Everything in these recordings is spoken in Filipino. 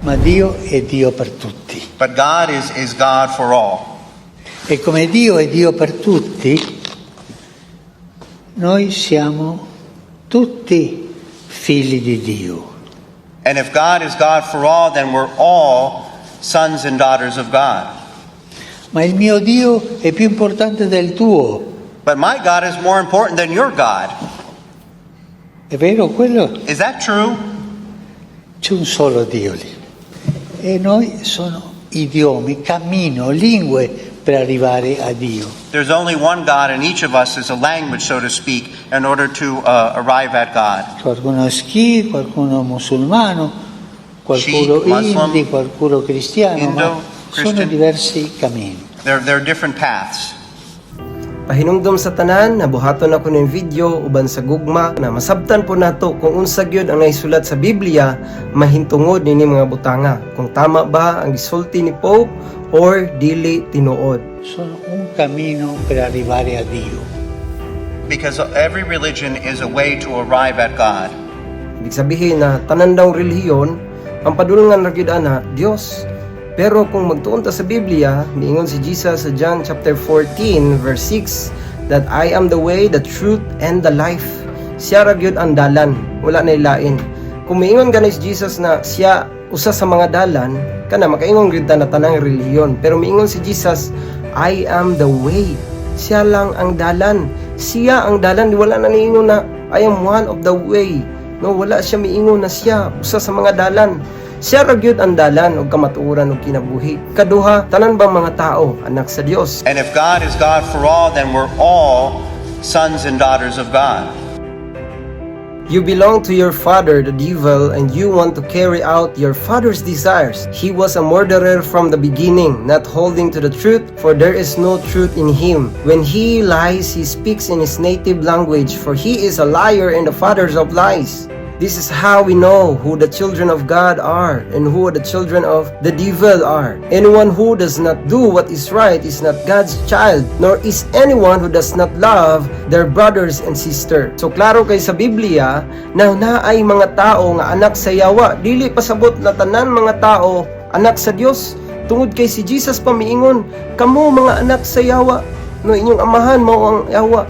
Ma Dio è Dio per tutti. But God is God for all. E come Dio è Dio per tutti, noi siamo tutti figli di Dio. And if God is God for all, then we're all sons and daughters of God. Ma il mio Dio è più importante del tuo. But my God is more important than your God. È vero quello? Is that true? C'è un solo Dio lì. E noi sono idiomi, cammino, lingue per arrivare a Dio. There's only one God, and each of us is a language, so to speak, in order to arrive at God. Qualcuno è Sikh, qualcuno è musulmano, qualcuno Sikh, Muslim, Hindi, qualcuno cristiano, Indo, ma sono Christian. diversi cammini. There are different paths. Pahinumdom sa tanan, nabuhaton ako ng video uban sa gugma na masabtan po nato kung unsa gyud ang naisulat sa Biblia mahintungod nini mga butanga. Kung tama ba ang gisulti ni Pope or dili tinuod. Sono un cammino per arrivare a Dio. Because every religion is a way to arrive at God. Ibig sabihin na tanan daw relihiyon ang padulungan ra gyud ana Dios. Pero kung magtuon ta sa Biblia, miingon si Jesus sa John chapter 14 verse 6 that I am the way, the truth, and the life. Siya ra gyud ang dalan, wala na ilain. Kung miingon ganis Jesus na siya usa sa mga dalan, kana makaingon gyud ta na tanang relihiyon. Pero miingon si Jesus, I am the way. Siya lang ang dalan. Siya ang dalan, wala na niingon na I am one of the way. No, wala siya miingon na siya usa sa mga dalan. Siya ra gyud ang dalan ug kamatuoran ug kinabuhi. Kaduha, tanan bang mga tao anak sa Dios? And if God is God for all, then we're all sons and daughters of God. You belong to your father, the devil, and you want to carry out your father's desires. He was a murderer from the beginning, not holding to the truth, for there is no truth in him. When he lies, he speaks in his native language, for he is a liar and the father of lies. This is how we know who the children of God are and who the children of the devil are. Anyone who does not do what is right is not God's child, nor is anyone who does not love their brothers and sisters. So klaro kay sa Biblia na naay mga tao nga anak sa yawa, dili pasabot na tanan mga tao anak sa Dios. Tungod kay si Jesus pamiingon, kamo mga anak sa yawa, no inyong amahan mao ang yawa.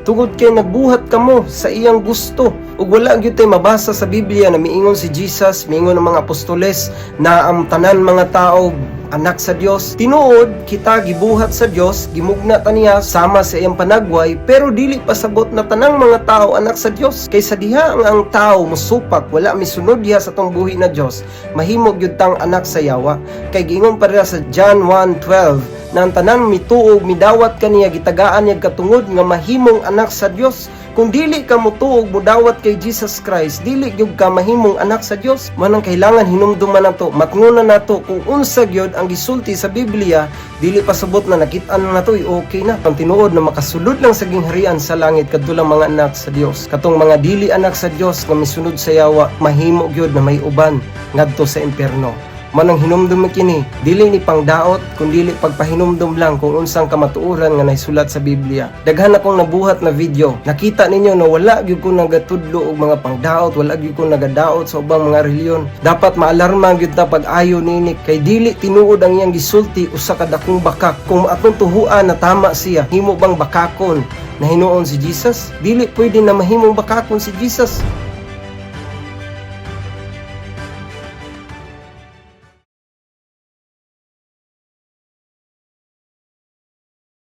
Tungod kay nagbuhat kamo sa iyang gusto. Ug wala gyud tay mabasa sa Biblia na miingon si Jesus, miingon ng mga apostoles na ang tanan mga tao anak sa Dios. Tinuod kita gibuhat sa Dios, gimugna ta niya sama sa iyang panagway, pero dili pasabot na tanang mga tao anak sa Dios. Kaysa diha ang tao musupak, wala misunod diha sa tong buhi na Dios, mahimo gyud tang anak sa yawa. Kay gingon pa sa John 1:12 na ang tanan mituog midawat kaniya gitagaan niya katungod nga mahimong anak sa Dios. Kung dili ka mutuog mudawat kay Jesus Christ, dili gyud ka mahimong anak sa Dios. Manang kailangan hinumduman nato, matngunan nato kung unsa gyud ang gisulti sa Biblia, dili pasabot na nakit-an na nato okay na. Ang tinuod na makasulod lang sa gingharian sa langit kadulang mga anak sa Dios. Katong mga dili anak sa Dios nga misunod sa yawa, mahimo gyud na may uban ngadto sa impierno. Manang hinumdum kini, dili ni pangdaot, kundi pagpahinumdum lang kung unsang kamatuoran nga naisulat sa Biblia. Daghan akong nabuhat na video. Nakita ninyo na wala gyud ko nagatudlo og mga pangdaot, wala gyud ko nagadaot sa ubang mga reliyon. Dapat maalarma gyud ta pag-ayo nini kay dili tinuod ang iyang gisulti usa ka dakong bakak. Kung akong tuhuan na tama siya, himo bang bakakon na hinuon si Jesus? Dili pwede na mahimong bakakon si Jesus.